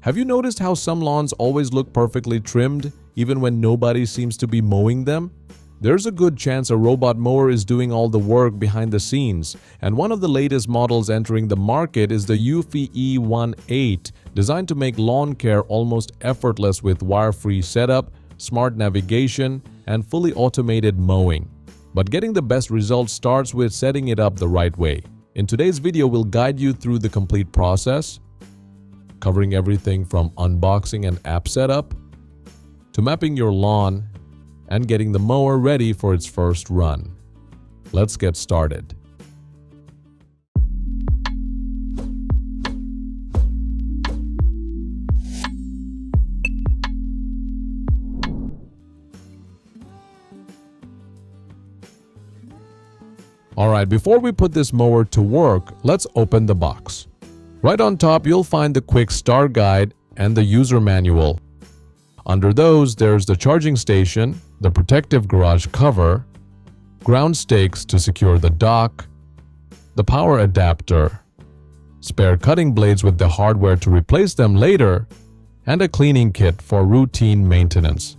Have you noticed how some lawns always look perfectly trimmed, even when nobody seems to be mowing them? There's a good chance a robot mower is doing all the work behind the scenes, and one of the latest models entering the market is the eufy E18, designed to make lawn care almost effortless with wire-free setup, smart navigation, and fully automated mowing. But getting the best results starts with setting it up the right way. In today's video, we'll guide you through the complete process, covering everything from unboxing and app setup to mapping your lawn and getting the mower ready for its first run. Let's get started. Alright, before we put this mower to work, let's open the box. Right on top, you'll find the quick start guide and the user manual. Under those, there's the charging station, the protective garage cover, ground stakes to secure the dock, the power adapter, spare cutting blades with the hardware to replace them later, and a cleaning kit for routine maintenance.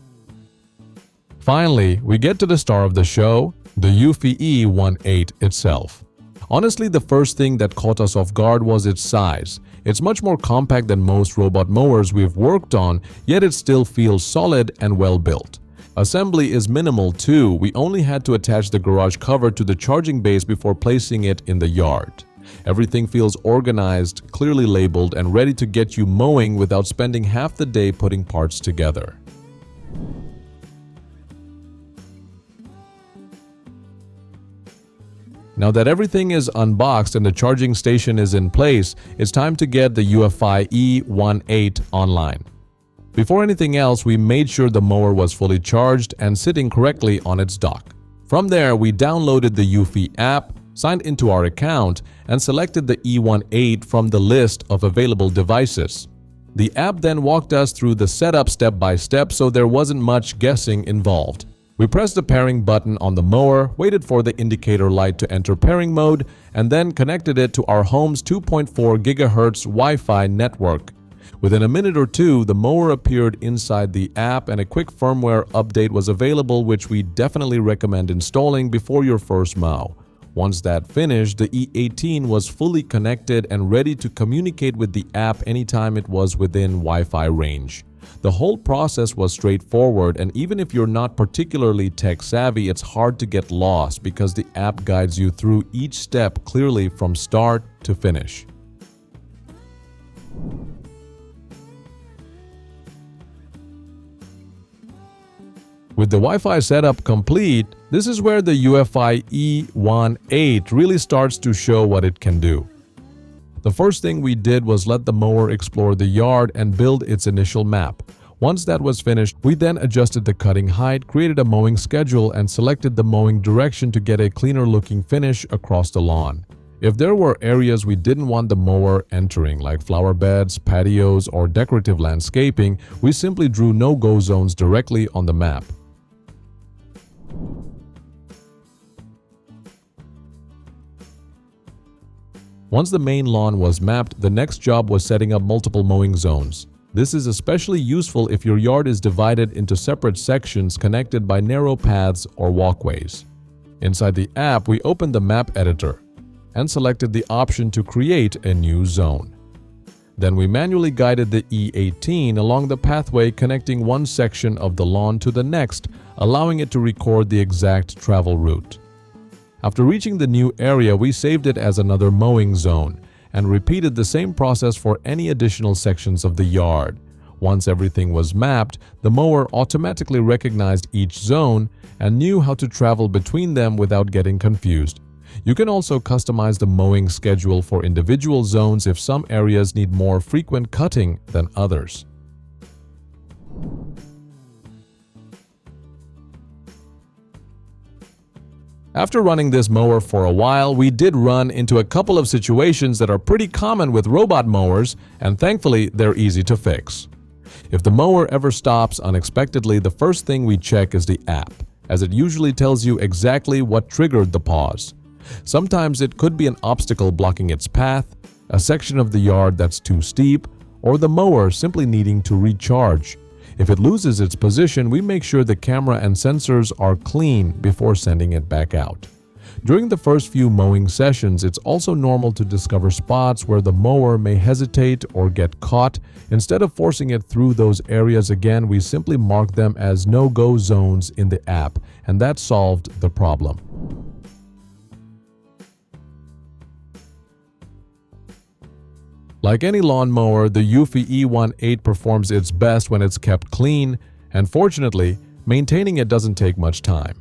Finally, we get to the star of the show, the eufy E18 itself. Honestly, the first thing that caught us off guard was its size. It's much more compact than most robot mowers we've worked on, yet it still feels solid and well built. Assembly is minimal too. We only had to attach the garage cover to the charging base before placing it in the yard. Everything feels organized, clearly labeled, and ready to get you mowing without spending half the day putting parts together. Now that everything is unboxed and the charging station is in place, it's time to get the eufy E18 online. Before anything else, we made sure the mower was fully charged and sitting correctly on its dock. From there, we downloaded the eufy app, signed into our account, and selected the E18 from the list of available devices. The app then walked us through the setup step by step, so there wasn't much guessing involved. We pressed the pairing button on the mower, waited for the indicator light to enter pairing mode, and then connected it to our home's 2.4 GHz Wi-Fi network. Within a minute or two, the mower appeared inside the app and a quick firmware update was available, which we definitely recommend installing before your first mow. Once that finished, the E18 was fully connected and ready to communicate with the app anytime it was within Wi-Fi range. The whole process was straightforward, and even if you're not particularly tech-savvy, it's hard to get lost because the app guides you through each step clearly from start to finish. With the Wi-Fi setup complete, this is where the eufy E18 really starts to show what it can do. The first thing we did was let the mower explore the yard and build its initial map. Once that was finished, we then adjusted the cutting height, created a mowing schedule, and selected the mowing direction to get a cleaner looking finish across the lawn. If there were areas we didn't want the mower entering, like flower beds, patios, or decorative landscaping, we simply drew no-go zones directly on the map. Once the main lawn was mapped, the next job was setting up multiple mowing zones. This is especially useful if your yard is divided into separate sections connected by narrow paths or walkways. Inside the app, we opened the map editor and selected the option to create a new zone. Then we manually guided the E18 along the pathway connecting one section of the lawn to the next, allowing it to record the exact travel route. After reaching the new area, we saved it as another mowing zone and repeated the same process for any additional sections of the yard. Once everything was mapped, the mower automatically recognized each zone and knew how to travel between them without getting confused. You can also customize the mowing schedule for individual zones if some areas need more frequent cutting than others. After running this mower for a while, we did run into a couple of situations that are pretty common with robot mowers, and thankfully they're easy to fix. If the mower ever stops unexpectedly, the first thing we check is the app, as it usually tells you exactly what triggered the pause. Sometimes it could be an obstacle blocking its path, a section of the yard that's too steep, or the mower simply needing to recharge. If it loses its position, we make sure the camera and sensors are clean before sending it back out. During the first few mowing sessions, it's also normal to discover spots where the mower may hesitate or get caught. Instead of forcing it through those areas again, we simply mark them as no-go zones in the app, and that solved the problem. Like any lawnmower, the eufy E18 performs its best when it's kept clean, and fortunately, maintaining it doesn't take much time.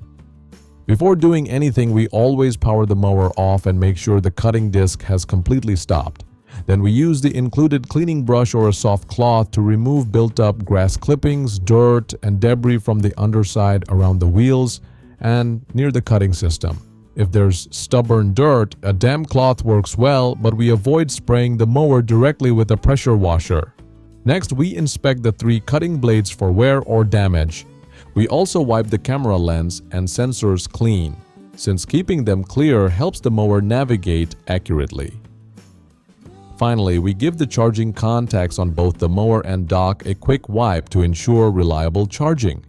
Before doing anything, we always power the mower off and make sure the cutting disc has completely stopped. Then we use the included cleaning brush or a soft cloth to remove built-up grass clippings, dirt, and debris from the underside around the wheels and near the cutting system. If there's stubborn dirt, a damp cloth works well, but we avoid spraying the mower directly with a pressure washer. Next, we inspect the 3 cutting blades for wear or damage. We also wipe the camera lens and sensors clean, since keeping them clear helps the mower navigate accurately. Finally, we give the charging contacts on both the mower and dock a quick wipe to ensure reliable charging.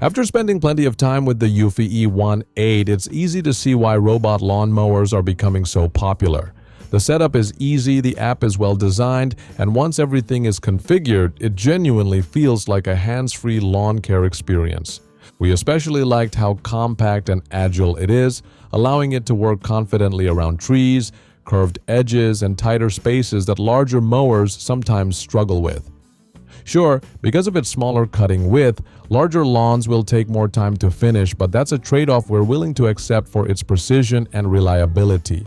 After spending plenty of time with the eufy E18, it's easy to see why robot lawn mowers are becoming so popular. The setup is easy, the app is well designed, and once everything is configured, it genuinely feels like a hands-free lawn care experience. We especially liked how compact and agile it is, allowing it to work confidently around trees, curved edges, and tighter spaces that larger mowers sometimes struggle with. Sure, because of its smaller cutting width, larger lawns will take more time to finish, but that's a trade-off we're willing to accept for its precision and reliability.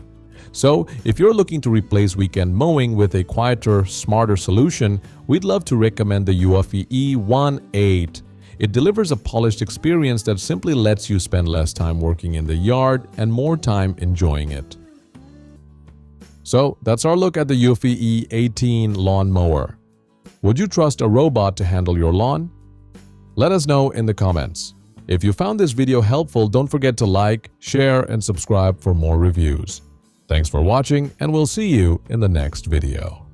So, if you're looking to replace weekend mowing with a quieter, smarter solution, we'd love to recommend the eufy E18. It delivers a polished experience that simply lets you spend less time working in the yard and more time enjoying it. So, that's our look at the eufy E18 lawn mower. Would you trust a robot to handle your lawn? Let us know in the comments. If you found this video helpful, don't forget to like, share, and subscribe for more reviews. Thanks for watching, and we'll see you in the next video.